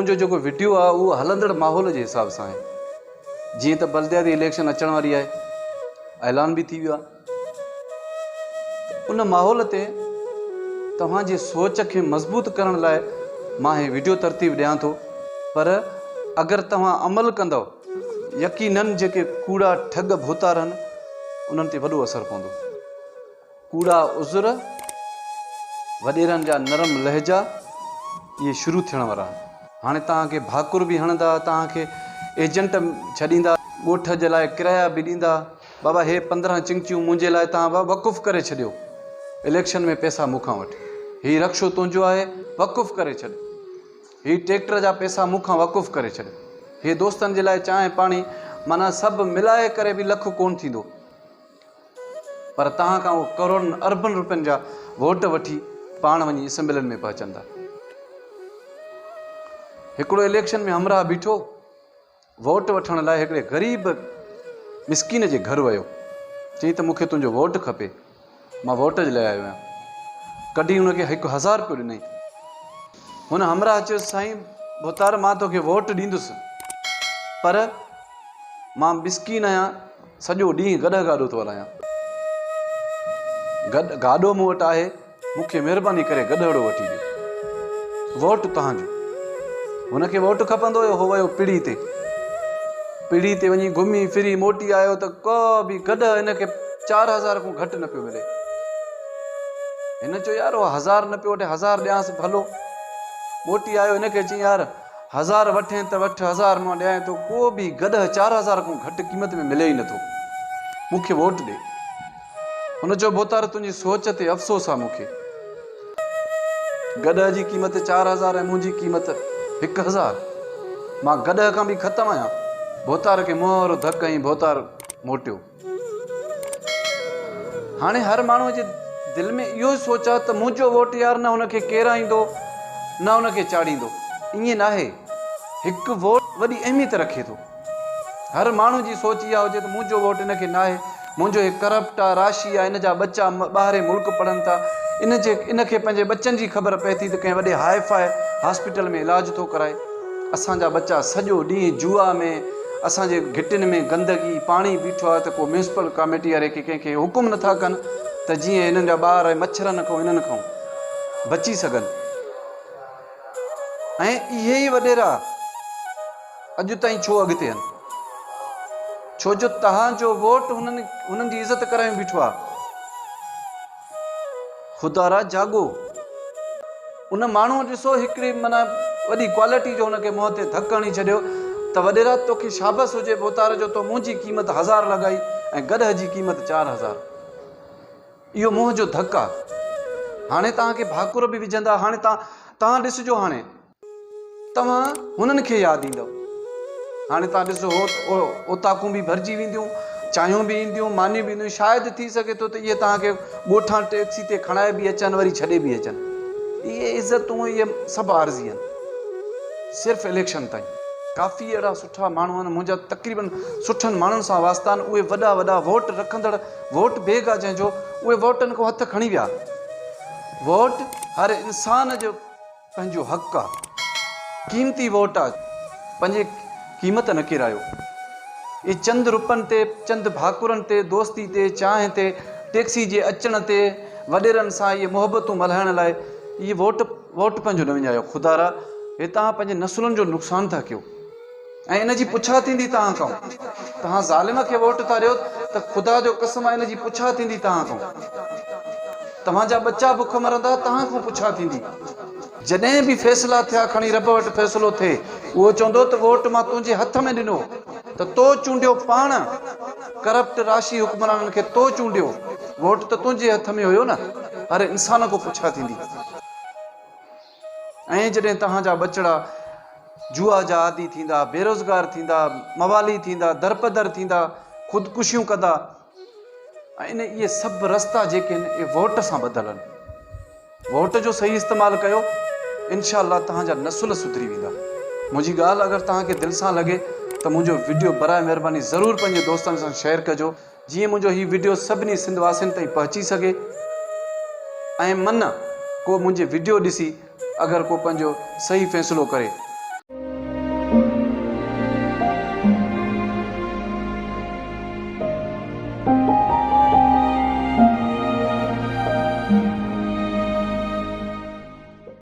मुंहिंजो जेको वीडियो आहे उहो हलंदड़ माहौल जे हिसाब सां आहे। जीअं त बल्दियाती इलेक्शन अचण वारी आहे, ऐलान बि थी वियो आहे। उन माहौल ते तव्हांजे सोच खे मज़बूत करण लाइ मां ही वीडियो तरतीब ॾियां थो। पर अगरि तव्हां अमल कंदव, यकीनन जेके कूड़ा ठग भोतार आहिनि उन्हनि ते वॾो असरु पवंदो। कूड़ा उज़र, वॾेरनि जा नरम लहजा इहे शुरू थियण वारा आहिनि। हाणे तव्हांखे भाकुर बि हणंदा, तव्हांखे एजेंट छॾींदा, ॻोठ जे लाइ किराया बि ॾींदा। बाबा हे 15 चिंकियूं मुंहिंजे लाइ तव्हां वक़ुफ़ करे छॾियो, इलेक्शन में पैसा मूंखां वठि। हीउ रक्शो तुंहिंजो आहे, वक़ुफ़ करे छॾ। हीउ ट्रैक्टर जा पैसा मूंखां वक़ुफ़ करे छॾ। हे दोस्तनि जे लाइ चांहि पाणी, माना सभु मिलाए करे बि लख कोन थींदो। पर तव्हां खां उहो करोड़नि अरबनि रुपयनि जा वोट वठी पाण वञी असैम्बलियुनि में पहुचंदा। हिकिड़ो इलेक्शन में हमराह बीठो वोट वठण लाइ हिकिड़े ग़रीब मिसकीन जे घर वियो, चई त मूंखे तुंहिंजो वोट खपे, मां वोट जे लाइ आयो आहियां। कॾहिं हुनखे 1000 रुपयो ॾिनई। हुन हमराह चयो, साईं भोतार मां तोखे वोट ॾींदुसि, पर मां मिसकीन आहियां, सॼो ॾींहुं गॾ गाॾो थो हलायां, गाॾो मूं वटि आहे, मूंखे महिरबानी करे गॾड़ो वठी ॾियो, वोट तव्हांजो। हुनखे वोट खपंदो हुयो, हो वियो पीढ़ी ते वञी घुमी फिरी मोटी आयो त को बि गॾ हिनखे 4000 खां घटि न पियो मिले। हिन चयो यार उहो 1000 न पियो वठे, 1000 ॾियांसि भलो। मोटी आयो, हिनखे चई यार 1000 वठे त वठि, 1000 मां ॾियां थो, को बि गॾ 4000 खां घटि क़ीमत में मिले ई नथो, मूंखे वोट ॾे। हुन चयो भोतार तुंहिंजी सोच ते अफ़सोस आहे, मूंखे गॾ जी क़ीमत 4000 ऐं मुंहिंजी क़ीमत 1000, मां गॾ खां बि ख़तमु आहियां। भोतार खे मोहर धक ऐं भोतार मोटियो। हाणे हर माण्हूअ जे दिलि में इहो ई सोच आहे त मुंहिंजो वोट यार न हुनखे केराईंदो न हुनखे चाढ़ींदो। ईअं न आहे, हिकु वोट वॾी अहमियत रखे थो। हर माण्हू जी सोच इहा हुजे त मुंहिंजो वोट हिनखे न आहे, मुंहिंजो हे करप्ट आहे, राशि आहे, हिन जा बच्चा ॿाहिरि मुल्क पढ़नि था, इनखे पंहिंजे बच्चनि जी ख़बर पए थी त कंहिं वॾे हाई फाई हॉस्पिटल में इलाज थो कराए। असांजा बच्चा सॼो ॾींहुं जुआ में, असांजे घिटियुनि में गंदगी, पाणी बीठो आहे त को म्यूनिसिपल कमेटी वारे कंहिंखे हुकुम नथा कनि त जीअं हिननि जा ॿार मच्छरनि खां हिननि खां बची सघनि। ऐं इहे ई वॾेरा अॼु ताईं छो अॻिते आहिनि? छो जो तव्हांजो वोट हुननि जी इज़त कराए बीठो आहे। ख़ुदारा जाॻो। उन माण्हू ॾिसो हिकिड़ी माना वॾी क्वालिटी जो हुनखे मुंहं ते धक हणी छॾियो त वॾेरा तोखे शाबस हुजे भोतार जो, तो मुंहिंजी क़ीमत 1000 लॻाई ऐं गॾ जी क़ीमत 4000। इहो मुंहं जो धक आहे। हाणे तव्हांखे भाकुर बि विझंदा। हाणे तव्हां ॾिसिजो, हाणे तव्हां हुननि खे यादि ईंदव। हाणे तव्हां ॾिसो ओताकूं बि भरिजी वेंदियूं, चांहियूं बि ईंदियूं, मानियूं बि ईंदियूं। शायदि थी सघे थो त इहे तव्हांखे ॻोठां टैक्सी ते खणाए बि अचनि, वरी छॾे बि अचनि। इहे इज़तूं इहे सभु आरज़ी आहिनि, सिर्फ़ु इलेक्शन ताईं। काफ़ी अहिड़ा सुठा माण्हू आहिनि मुंहिंजा, तक़रीबन सुठनि माण्हुनि सां वास्ता आहिनि। उहे वॾा वॾा वोट रखंदड़, वोट बेग आहे जंहिंजो, उहे वोटनि खां हथ खणी विया। वोट हर इंसान जो पंहिंजो हक़ु आहे, क़ीमती वोट आहे, पंहिंजे क़ीमत न किरायो। इहे चंद रुपनि ते, चंद भाकुरनि ते, दोस्ती ते, चांहि ते, टैक्सी जे अचण ते, वॾेरनि सां इहे मोहबतूं मल्हाइण लाइ इहे वोट पंहिंजो न विञायो। ख़ुदारा हे तव्हां पंहिंजे नसुलनि जो नुक़सानु था कयो ऐं इन जी पुछा थींदी तव्हां खां। तव्हां ज़ालिम खे वोट था ॾियो त ख़ुदा जो कसम आहे इन जी पुछा थींदी तव्हां खां। तव्हांजा बच्चा बुख मरंदा, तव्हां खां पुछा थींदी। जॾहिं बि फ़ैसिला थिया खणी रब वटि फ़ैसिलो थिए, उहो चवंदो त वोट मां तुंहिंजे हथ में ॾिनो, त तो चूंडियो पाण। करप्ट राशि हुक्मराननि खे तो चूंडियो, वोट त तुंहिंजे हथ में हुयो न। हर इंसान खां पुछा थींदी। ऐं जॾहिं तव्हांजा बचड़ा जुआ जा आदी थींदा, बेरोज़गार थींदा, मवाली थींदा, दरपदर थींदा, ख़ुदकुशियूं कंदा, ऐं इहे सभु रस्ता जेके आहिनि इहे वोट सां ॿधल आहिनि। वोट जो सही इस्तेमालु कयो, इनशा अल्लाह तव्हांजा नसुल सुधरी वेंदा। मुंहिंजी ॻाल्हि अगरि तव्हांखे दिलि सां लॻे त मुंहिंजो वीडियो बराए महिरबानी ज़रूरु पंहिंजे दोस्तनि सां शेयर कजो, जीअं मुंहिंजो हीउ वीडियो सभिनी सिंध वासियुनि ताईं पहुची सघे। ऐं मन को मुंहिंजे वीडियो ॾिसी अगरि को पंहिंजो सही फ़ैसिलो करे आहे।